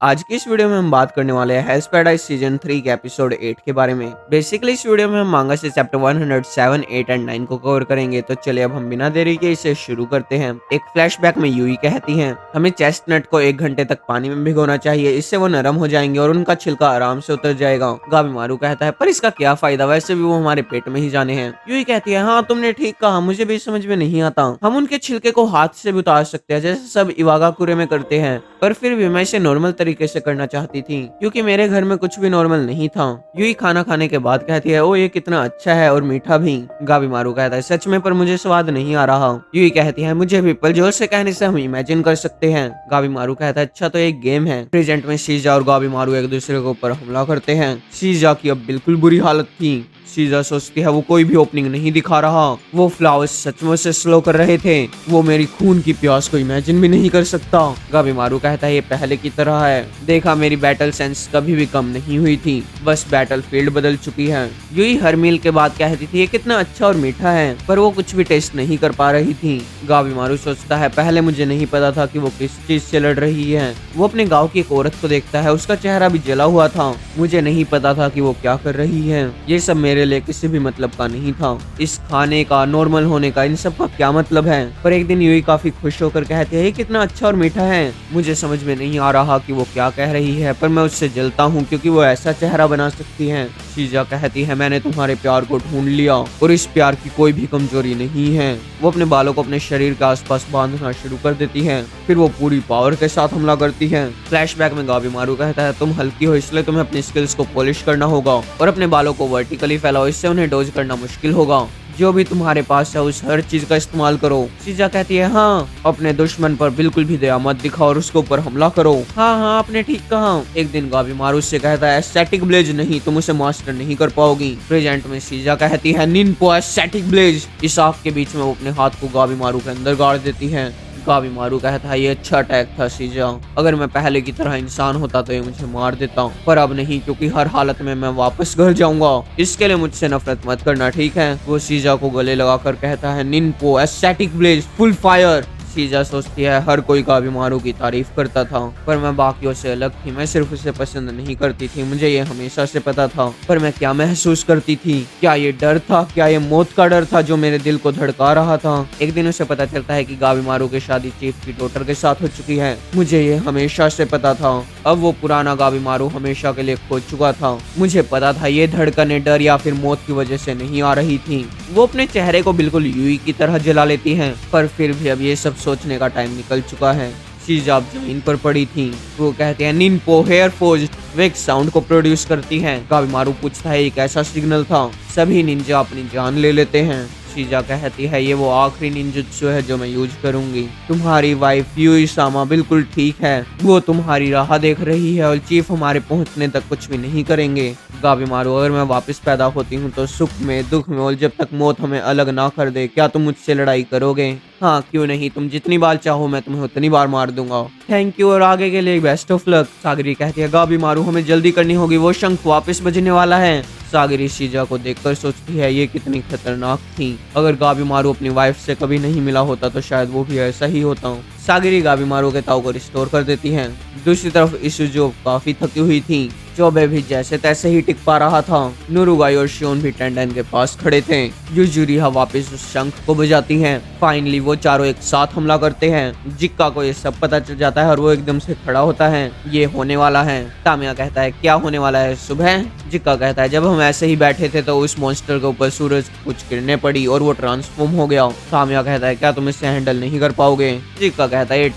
आज की इस वीडियो में हम बात करने वाले हैं हेल्स पैराडाइज सीजन 3 के एपिसोड 8 के बारे में। बेसिकली इस वीडियो में हम मांगा से चैप्टर 107, 8 एंड 9 को कवर करेंगे। तो चलिए अब हम बिना देरी के इसे शुरू करते हैं। एक फ्लैशबैक में यूई कहती हैं हमें चेस्टनट को 1 घंटे तक पानी में भिगोना चाहिए, इससे वो नरम हो जाएंगे और उनका छिलका आराम से उतर जाएगा। गाबीमारू कहता है पर इसका क्या फायदा, वैसे भी वो हमारे पेट में ही जाने हैं। यूई कहती है हाँ तुमने ठीक कहा, मुझे भी समझ में नहीं आता। हम उनके छिलके को हाथ से भी उतार सकते हैं जैसे सब इवागाकुरे में करते हैं, पर फिर भी मैं इसे नॉर्मल तरीके से करना चाहती थी क्योंकि मेरे घर में कुछ भी नॉर्मल नहीं था। यूई खाना खाने के बाद कहती है ओ ये कितना अच्छा है और मीठा भी। गाबीमारू कहता है सच में, पर मुझे स्वाद नहीं आ रहा। यूई कहती है मुझे भी, पर जोर से कहने से हम इमेजिन कर सकते हैं। गाबीमारू कहता है अच्छा तो एक गेम है। प्रेजेंट में शीजा और गाबीमारू एक दूसरे के ऊपर हमला करते हैं। शीजा की अब बिल्कुल बुरी हालत थी। शीजा सोचती है वो कोई भी ओपनिंग नहीं दिखा रहा, वो फ्लावर्स सचमुच से स्लो कर रहे थे, वो मेरी खून की प्यास को इमेजिन भी नहीं कर सकता। गाबीमारू कहता है ये पहले की तरह है, देखा मेरी बैटल सेंस कभी भी कम नहीं हुई थी, बस बैटल फील्ड बदल चुकी है। यूई हर मील के बाद कहती थी ये कितना अच्छा और मीठा है, पर वो कुछ भी टेस्ट नहीं कर पा रही थी। गाबीमारू सोचता है पहले मुझे नहीं पता था कि वो किस चीज से लड़ रही है। वो अपने गाँव की एक औरत को देखता है, उसका चेहरा भी जला हुआ था। मुझे नहीं पता था कि वो क्या कर रही है, ये सब मेरे लिए किसी भी मतलब का नहीं था। इस खाने का, नॉर्मल होने का, इन सब का क्या मतलब है। पर एक दिन यूई काफी खुश होकर कहती है ये कितना अच्छा और मीठा है। मुझे समझ में नहीं आ रहा कि वो क्या कह रही है, पर मैं उससे जलता हूँ क्योंकि वो ऐसा चेहरा बना सकती है। शीजा कहती है मैंने तुम्हारे प्यार को ढूंढ लिया और इस प्यार की कोई भी कमजोरी नहीं है। वो अपने बालों को अपने शरीर के आसपास बांधना शुरू कर देती है, फिर वो पूरी पावर के साथ हमला करती है। फ्लैशबैक में गाबीमारू कहता है तुम हल्की हो इसलिए तुम्हें अपनी स्किल्स को पॉलिश करना होगा और अपने बालों को वर्टिकली फैलाओ, इससे उन्हें डोज करना मुश्किल होगा। जो भी तुम्हारे पास है उस हर चीज का इस्तेमाल करो। शीजा कहती है हाँ, अपने दुश्मन पर बिल्कुल भी दया मत दिखाओ और उसके ऊपर हमला करो। हाँ हाँ आपने ठीक कहा। एक दिन गाबीमारू से कहता है स्टैटिक ब्लेज नहीं, तुम उसे मास्टर नहीं कर पाओगी। प्रेजेंट में शीजा कहती है निनपो स्टैटिक ब्लेज। इस आग के बीच में वो अपने हाथ को गाबीमारू के अंदर गाड़ देती है। गाबीमारू कहता है ये अच्छा अटैक था शीजा, अगर मैं पहले की तरह इंसान होता तो ये मुझे मार देता, पर अब नहीं क्योंकि हर हालत में मैं वापस घर जाऊंगा, इसके लिए मुझसे नफरत मत करना ठीक है। वो शीजा को गले लगाकर कहता है निनपो स्टैटिक ब्लेज फुल फायर। शीजा सोचती है हर कोई गाबीमारू की तारीफ करता था, पर मैं बाकियों से अलग थी, मैं सिर्फ उसे पसंद नहीं करती थी, मुझे ये हमेशा से पता था। पर मैं क्या महसूस करती थी, क्या ये डर था, क्या ये मौत का डर था जो मेरे दिल को धड़का रहा था। एक दिन उसे पता चलता है कि गाबीमारू की शादी चीफ की डॉटर के साथ हो चुकी है। मुझे ये हमेशा से पता था, अब वो पुराना गाबीमारू हमेशा के लिए खो चुका था। मुझे पता था ये धड़कने डर या फिर मौत की वजह से नहीं आ रही थी। वो अपने चेहरे को बिल्कुल यूई की तरह जला लेती है, पर फिर भी अब ये सब सोचने का टाइम निकल चुका है। शीजा अब जमीन पर पड़ी थी। वो कहते हैं निनपो हेयर फोर्ज, वे एक साउंड को प्रोड्यूस करती हैं। गाबीमारू पूछता है एक ऐसा सिग्नल था, सभी निंजा अपनी जान ले लेते हैं। शीजा कहती है ये वो आखिरी निंजुत्सु है जो मैं यूज करूंगी। तुम्हारी वाइफ यूई सामा बिल्कुल ठीक है, वो तुम्हारी राह देख रही है और चीफ हमारे पहुंचने तक कुछ भी नहीं करेंगे। गाबीमारू अगर मैं वापस पैदा होती हूँ तो सुख में दुख में और जब तक मौत हमें अलग ना कर दे, क्या तुम मुझसे लड़ाई करोगे? हाँ क्यों नहीं, तुम जितनी बार चाहो मैं तुम्हें उतनी बार मार दूंगा। थैंक यू और आगे के लिए बेस्ट ऑफ लक। सागरी कहती है गाबीमारू हमें जल्दी करनी होगी, वो शंख वापस बजने वाला है। सागरी शीजा को देखकर सोचती है ये कितनी खतरनाक थी, अगर गाबीमारू अपनी वाइफ से कभी नहीं मिला होता तो शायद वो भी ऐसा ही होता। सागरी गाबीमारू के ताऊ को रिस्टोर कर देती है। दूसरी तरफ इशुजो काफी थकी हुई थी, चोबे भी जैसे तैसे ही टिक पा रहा था। नुरुगाई और शियोन भी टेंडन के पास खड़े थे। युजुरिहा वापस उस शंख को बजाती हैं। फाइनली वो चारों एक साथ हमला करते हैं। जिक्का को ये सब पता चल जाता है और वो एकदम से खड़ा होता है, ये होने वाला है। तामिया कहता है क्या होने वाला है सुबह? जिक्का कहता है जब हम ऐसे ही बैठे थे तो उस मॉन्स्टर के ऊपर सूरज की कुछ किरणें पड़ी और वो ट्रांसफॉर्म हो गया। तामिया कहता है क्या तुम इसे हैंडल नहीं कर पाओगे? जिक्का कहता है ये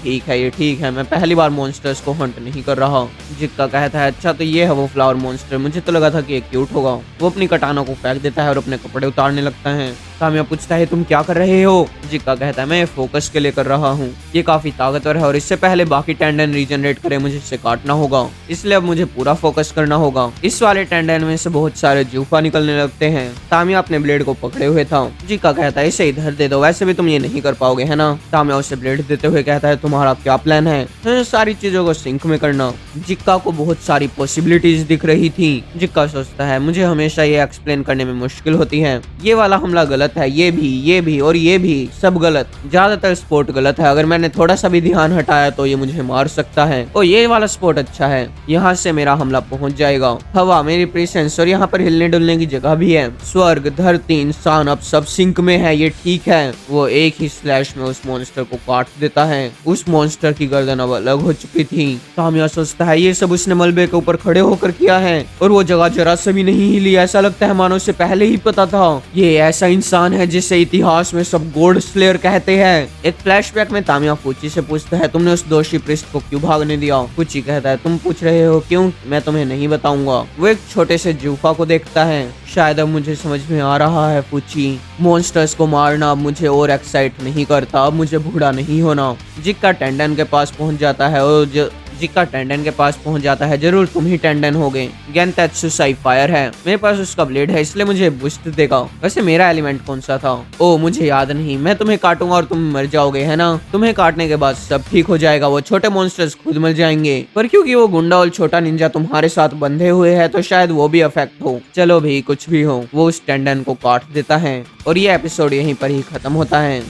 ठीक है, मैं पहली बार मॉन्स्टर्स को हंट नहीं कर रहा। जिक्का कहता है अच्छा तो ये है वो फ्लावर मॉन्स्टर, मुझे तो लगा था कि ये क्यूट होगा। वो अपनी कटाना को फेंक देता है और अपने कपड़े उतारने लगता है। तामिया पूछता है तुम क्या कर रहे हो? जिक्का कहता है मैं फोकस के लिए कर रहा हूँ, ये काफी ताकतवर है और इससे पहले बाकी टेंडन रीजनरेट करे मुझे इसे काटना होगा, इसलिए अब मुझे पूरा फोकस करना होगा। इस वाले टेंडन में से बहुत सारे जूफा निकलने लगते हैं। तामिया अपने ब्लेड को पकड़े हुए था। जिक्का कहता है इसे इधर दे दो, वैसे भी तुम ये नहीं कर पाओगे है ना। तामिया उसे ब्लेड देते हुए कहता है तुम्हारा क्या प्लान है? सारी चीजों को सिंक में करना। जिक्का को बहुत सारी पॉसिबिलिटीज दिख रही थी। जिक्का सोचता है मुझे हमेशा ये एक्सप्लेन करने में मुश्किल होती है, ये वाला हमला गलत गलत है, ये भी और ये भी सब गलत। ज्यादातर स्पोर्ट गलत है, अगर मैंने थोड़ा सा भी ध्यान हटाया तो ये मुझे मार सकता है। ओ ये वाला स्पोर्ट अच्छा है, यहाँ से मेरा हमला पहुंच जाएगा। हवा मेरी प्रेसेंस और यहाँ पर हिलने डुलने की जगह भी है। स्वर्ग, धरती, इंसान अब सब सिंक में है, ये ठीक है। वो एक ही स्लैश में उस मॉन्स्टर को काट देता है। उस मॉन्स्टर की गर्दन अब अलग हो चुकी थी। तामिया सोचता है ये सब उसने मलबे के ऊपर खड़े होकर किया है और वो जगह जरा से भी नहीं हिली। ऐसा लगता है मानो उसे पहले ही पता था। ये ऐसा इंसान है जिसे इतिहास में सब गोल्ड स्लेयर कहते हैं। एक फ्लैशबैक में तामिया फूची से पूछता है तुमने उस दोषी प्रिस्ट को क्यों भागने दिया? फूची कहता है तुम पूछ रहे हो क्यों, मैं तुम्हें नहीं बताऊंगा। वो एक छोटे से जूफा को देखता है। शायद अब मुझे समझ में आ रहा है फूची, मॉन्स्टर्स को मारना अब मुझे और एक्साइट नहीं करता, अब मुझे बूढ़ा नहीं होना। जिक्का टेंडन के पास पहुंच जाता है और जिक्का टेंडन के पास पहुंच जाता है। जरूर तुम ही टेंडन होगे। गेंतेत्सु साइफायर है, मेरे पास उसका ब्लेड है इसलिए मुझे बूस्ट देगा। वैसे मेरा एलिमेंट कौन सा था? ओ मुझे याद नहीं। मैं तुम्हें काटूंगा और तुम मर जाओगे, है ना? तुम्हें काटने के बाद सब ठीक हो जाएगा, वो छोटे मॉन्स्टर्स खुद मर जाएंगे। पर क्योंकि वो गुंडा और छोटा निंजा तुम्हारे साथ बंधे हुए है तो शायद वो भी अफेक्ट हो। चलो भी कुछ भी हो, वो उस टेंडन को काट देता है और ये एपिसोड यहीं पर ही खत्म होता है।